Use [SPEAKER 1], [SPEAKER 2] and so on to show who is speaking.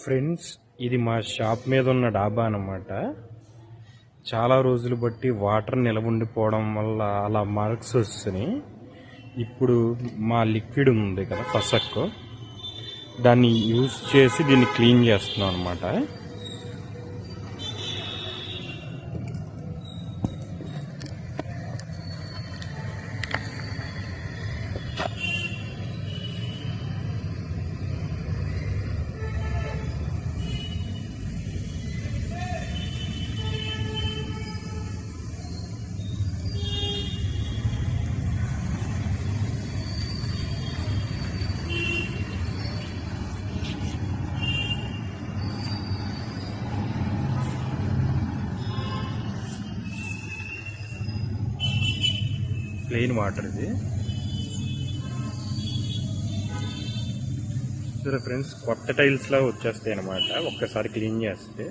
[SPEAKER 1] Friends, ఇది మా shop మీద ఉన్న డాబా అన్నమాట. చాలా రోజులు బట్టి వాటర్ నిలబడిపోవడం వల్ల అలా మార్క్స్ వస్తున్నాయి. ఇప్పుడు మా లిక్విడ్ ఉంది కదా పసక్కు, దాన్ని యూజ్ చేసి దీన్ని క్లీన్ చేస్తున్నాం అన్నమాట. ప్లెయిన్ వాటర్ ఇది. సరే ఫ్రెండ్స్, కొత్త టైల్స్ లా వచ్చేస్తాయి అన్నమాట ఒక్కసారి క్లీన్ చేస్తే.